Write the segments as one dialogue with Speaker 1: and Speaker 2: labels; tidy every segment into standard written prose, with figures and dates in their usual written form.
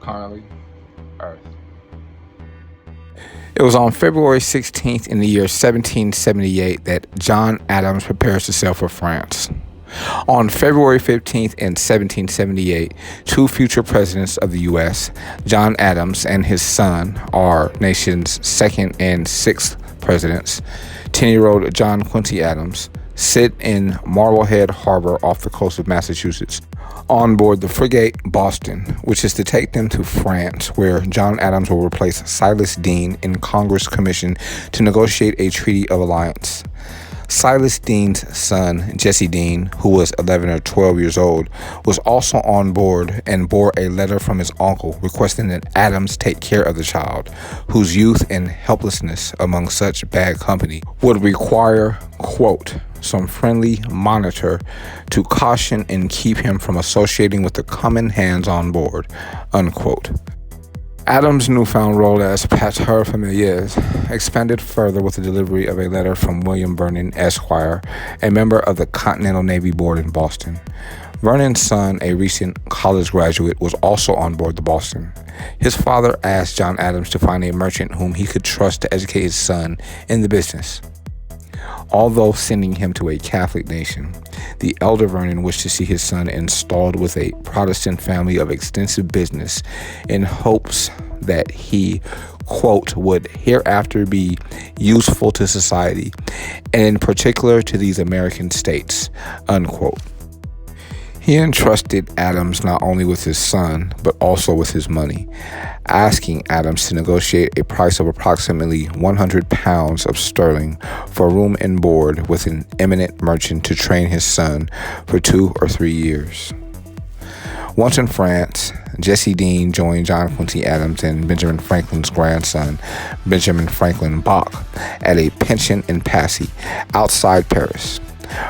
Speaker 1: currently Earth. It was on February 16th in the year 1778 that John Adams prepares to sail for France. On February 15th in 1778, two future presidents of the U.S., John Adams and his son, our nation's second and sixth presidents, 10-year-old John Quincy Adams, sit in Marblehead Harbor off the coast of Massachusetts on board the frigate Boston, which is to take them to France, where John Adams will replace Silas Deane in Congress' commission to negotiate a treaty of alliance. Silas Deane's son, Jesse Deane, who was 11 or 12 years old, was also on board and bore a letter from his uncle requesting that Adams take care of the child, whose youth and helplessness among such bad company would require, quote, some friendly monitor to caution and keep him from associating with the common hands on board, unquote. Adams' newfound role as pater familias expanded further with the delivery of a letter from William Vernon, Esquire, a member of the Continental Navy Board in Boston. Vernon's son, a recent college graduate, was also on board the Boston. His father asked John Adams to find a merchant whom he could trust to educate his son in the business. Although sending him to a Catholic nation, the elder Vernon wished to see his son installed with a Protestant family of extensive business in hopes that he, quote, would hereafter be useful to society, and in particular to these American states, unquote. He entrusted Adams not only with his son, but also with his money, asking Adams to negotiate a price of approximately 100 pounds of sterling for room and board with an eminent merchant to train his son for 2 or 3 years. Once in France, Jesse Deane joined John Quincy Adams and Benjamin Franklin's grandson, Benjamin Franklin Bach, at a pension in Passy, outside Paris.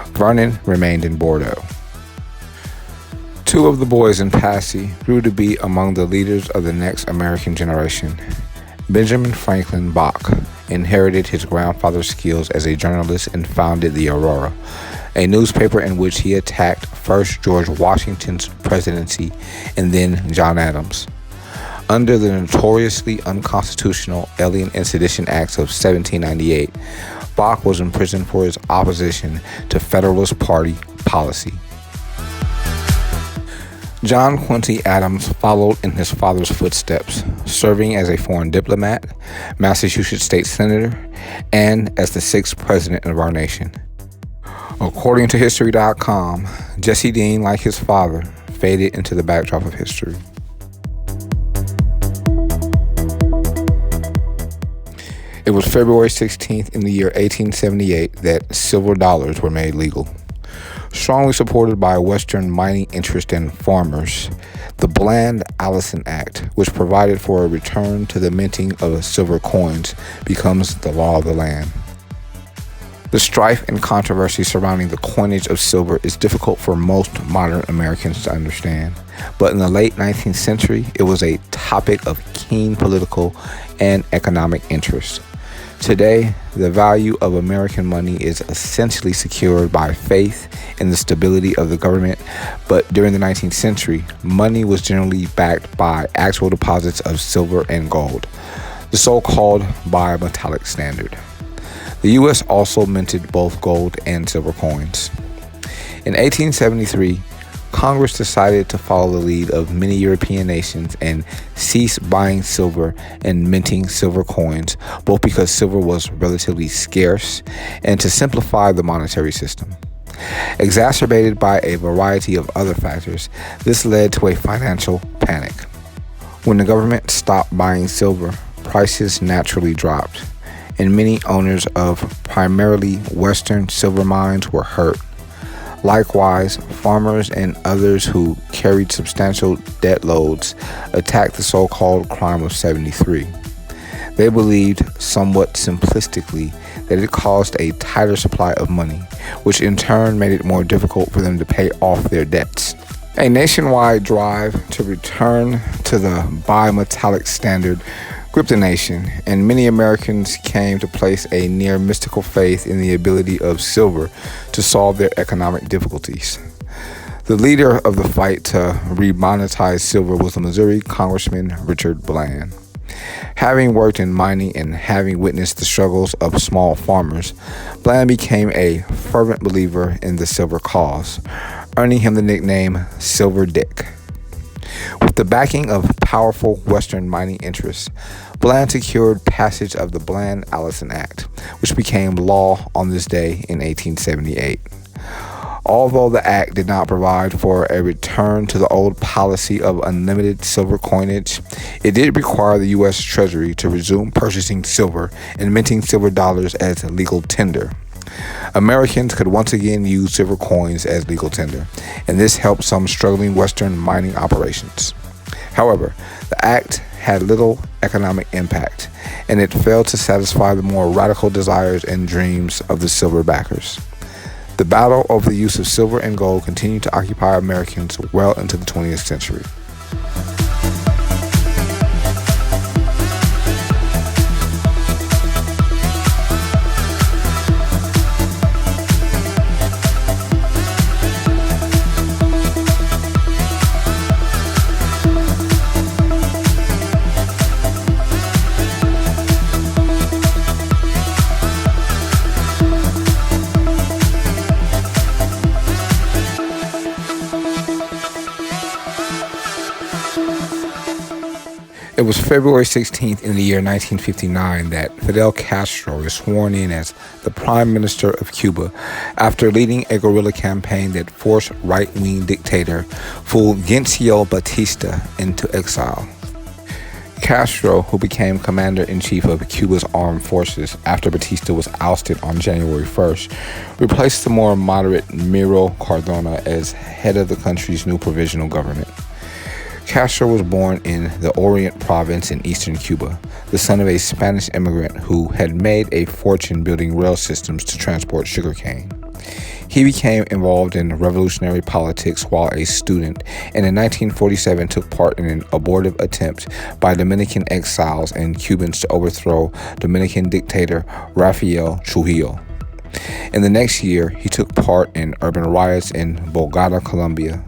Speaker 1: Vernon remained in Bordeaux. Two of the boys in Passy grew to be among the leaders of the next American generation. Benjamin Franklin Bach inherited his grandfather's skills as a journalist and founded the Aurora, a newspaper in which he attacked first George Washington's presidency and then John Adams. Under the notoriously unconstitutional Alien and Sedition Acts of 1798, Bach was imprisoned for his opposition to Federalist Party policy. John Quincy Adams followed in his father's footsteps, serving as a foreign diplomat, Massachusetts state senator, and as the 6th president of our nation. According to History.com, Jesse Deane, like his father, faded into the backdrop of history. It was February 16th in the year 1878 that silver dollars were made legal. Strongly supported by Western mining interests and farmers, the Bland-Allison Act, which provided for a return to the minting of silver coins, becomes the law of the land. The strife and controversy surrounding the coinage of silver is difficult for most modern Americans to understand, but in the late 19th century, it was a topic of keen political and economic interest. Today, the value of American money is essentially secured by faith in the stability of the government, but during the 19th century, money was generally backed by actual deposits of silver and gold, the so-called bimetallic standard. The U.S. also minted both gold and silver coins. In 1873, Congress decided to follow the lead of many European nations and cease buying silver and minting silver coins, both because silver was relatively scarce and to simplify the monetary system. Exacerbated by a variety of other factors, this led to a financial panic. When the government stopped buying silver, prices naturally dropped, and many owners of primarily Western silver mines were hurt. Likewise, farmers and others who carried substantial debt loads attacked the so-called crime of 73. They believed, somewhat simplistically, that it caused a tighter supply of money, which in turn made it more difficult for them to pay off their debts. A nationwide drive to return to the bimetallic standard gripped the nation, and many Americans came to place a near mystical faith in the ability of silver to solve their economic difficulties. The leader of the fight to remonetize silver was the Missouri Congressman Richard Bland. Having worked in mining and having witnessed the struggles of small farmers, Bland became a fervent believer in the silver cause, earning him the nickname Silver Dick. With the backing of powerful Western mining interests, Bland secured passage of the Bland-Allison Act, which became law on this day in 1878. Although the act did not provide for a return to the old policy of unlimited silver coinage, it did require the U.S. Treasury to resume purchasing silver and minting silver dollars as legal tender. Americans could once again use silver coins as legal tender, and this helped some struggling Western mining operations. However, the act had little economic impact, and it failed to satisfy the more radical desires and dreams of the silver backers. The battle over the use of silver and gold continued to occupy Americans well into the 20th century. It was February 16th in the year 1959 that Fidel Castro was sworn in as the Prime Minister of Cuba after leading a guerrilla campaign that forced right-wing dictator Fulgencio Batista into exile. Castro, who became Commander-in-Chief of Cuba's armed forces after Batista was ousted on January 1st, replaced the more moderate Miro Cardona as head of the country's new provisional government. Castro was born in the Orient province in eastern Cuba, the son of a Spanish immigrant who had made a fortune building rail systems to transport sugarcane. He became involved in revolutionary politics while a student, and in 1947 took part in an abortive attempt by Dominican exiles and Cubans to overthrow Dominican dictator Rafael Trujillo. In the next year, he took part in urban riots in Bogota, Colombia.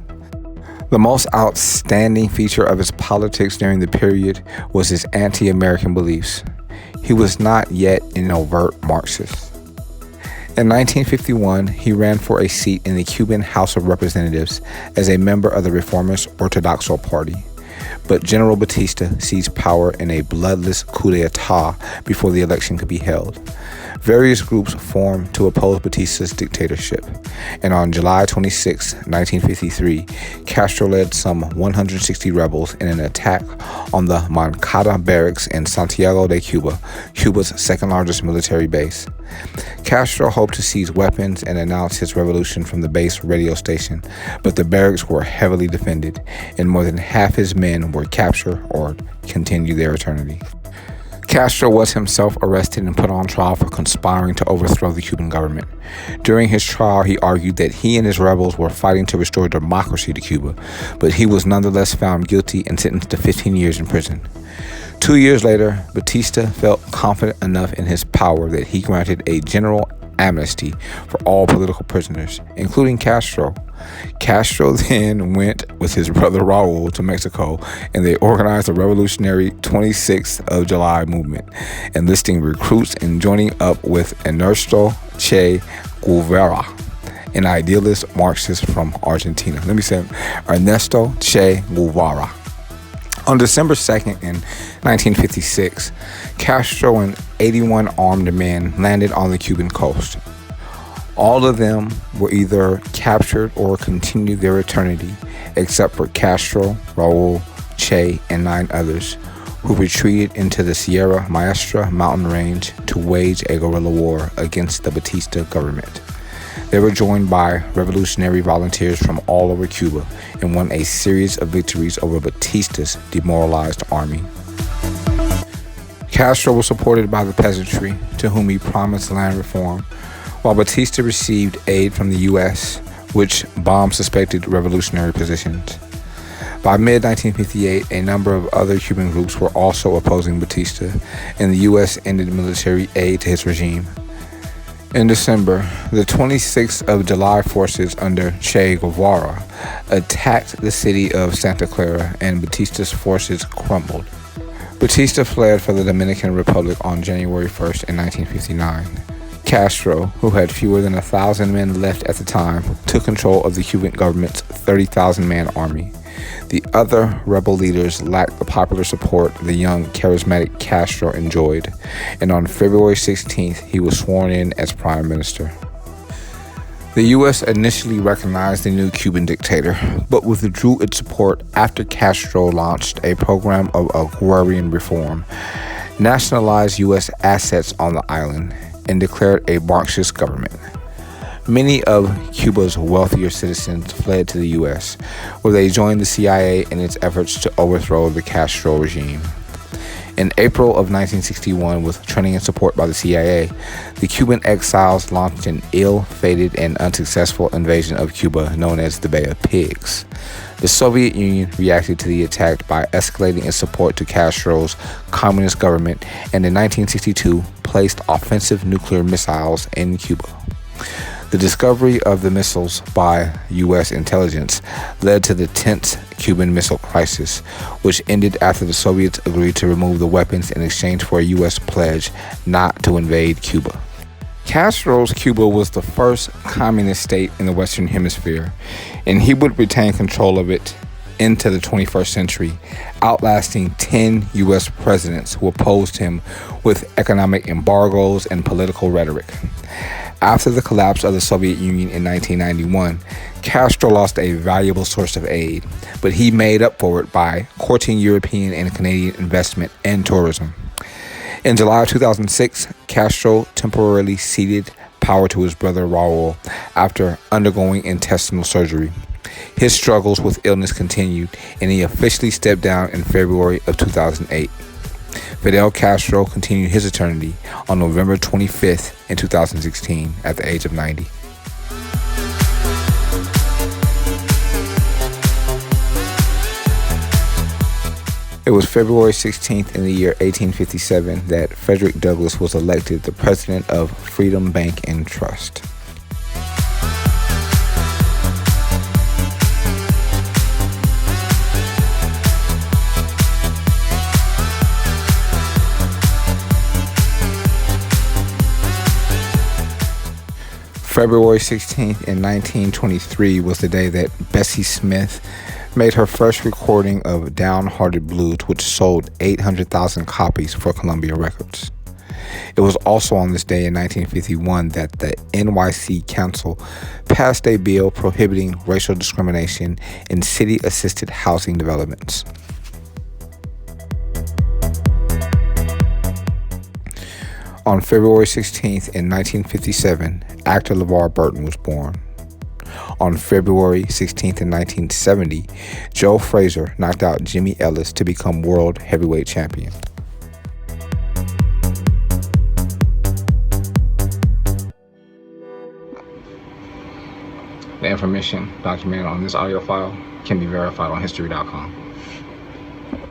Speaker 1: The most outstanding feature of his politics during the period was his anti-American beliefs. He was not yet an overt Marxist. In 1951, he ran for a seat in the Cuban House of Representatives as a member of the Reformist Ortodoxo Party. But General Batista seized power in a bloodless coup d'etat before the election could be held. Various groups formed to oppose Batista's dictatorship, and on July 26, 1953, Castro led some 160 rebels in an attack on the Moncada barracks in Santiago de Cuba, Cuba's second-largest military base. Castro hoped to seize weapons and announce his revolution from the base radio station, but the barracks were heavily defended, and more than half his men were captured or continued their eternity. Castro was himself arrested and put on trial for conspiring to overthrow the Cuban government. During his trial, he argued that he and his rebels were fighting to restore democracy to Cuba, but he was nonetheless found guilty and sentenced to 15 years in prison. 2 years later, Batista felt confident enough in his power that he granted a general amnesty for all political prisoners, including Castro. Castro then went with his brother Raul to Mexico, and they organized the revolutionary 26th of July movement, enlisting recruits and joining up with Ernesto Che Guevara, an idealist Marxist from Argentina. Let me say Ernesto Che Guevara. On December 2nd in 1956, Castro and 81 armed men landed on the Cuban coast. All of them were either captured or continued their eternity, except for Castro, Raul, Che, and 9 others, who retreated into the Sierra Maestra mountain range to wage a guerrilla war against the Batista government. They were joined by revolutionary volunteers from all over Cuba and won a series of victories over Batista's demoralized army. Castro was supported by the peasantry, to whom he promised land reform, while Batista received aid from the U.S., which bombed suspected revolutionary positions. By mid-1958, a number of other Cuban groups were also opposing Batista, and the U.S. ended military aid to his regime. In December, the 26th of July forces under Che Guevara attacked the city of Santa Clara and Batista's forces crumbled. Batista fled for the Dominican Republic on January 1st in 1959. Castro, who had fewer than 1,000 men left at the time, took control of the Cuban government's 30,000-man army. The other rebel leaders lacked the popular support the young, charismatic Castro enjoyed, and on February 16th, he was sworn in as prime minister. The U.S. initially recognized the new Cuban dictator, but withdrew its support after Castro launched a program of agrarian reform, nationalized U.S. assets on the island, and declared a Marxist government. Many of Cuba's wealthier citizens fled to the U.S., where they joined the CIA in its efforts to overthrow the Castro regime. In April of 1961, with training and support by the CIA, the Cuban exiles launched an ill-fated and unsuccessful invasion of Cuba known as the Bay of Pigs. The Soviet Union reacted to the attack by escalating its support to Castro's communist government and in 1962 placed offensive nuclear missiles in Cuba. The discovery of the missiles by U.S. intelligence led to the tense Cuban Missile Crisis, which ended after the Soviets agreed to remove the weapons in exchange for a U.S. pledge not to invade Cuba. Castro's Cuba was the first communist state in the Western Hemisphere, and he would retain control of it into the 21st century, outlasting 10 U.S. presidents who opposed him with economic embargoes and political rhetoric. After the collapse of the Soviet Union in 1991, Castro lost a valuable source of aid, but he made up for it by courting European and Canadian investment and tourism. In July 2006, Castro temporarily ceded power to his brother Raul after undergoing intestinal surgery. His struggles with illness continued, and he officially stepped down in February of 2008. Fidel Castro continued his eternity on November 25th in 2016 at the age of 90. It was February 16th in the year 1857 that Frederick Douglass was elected the president of Freedom Bank and Trust. February 16th in 1923 was the day that Bessie Smith made her first recording of Downhearted Blues, which sold 800,000 copies for Columbia Records. It was also on this day in 1951 that the NYC Council passed a bill prohibiting racial discrimination in city-assisted housing developments. On February 16th in 1957, actor LeVar Burton was born. On February 16th in 1970, Joe Frazier knocked out Jimmy Ellis to become world heavyweight champion. The information documented on this audio file can be verified on history.com.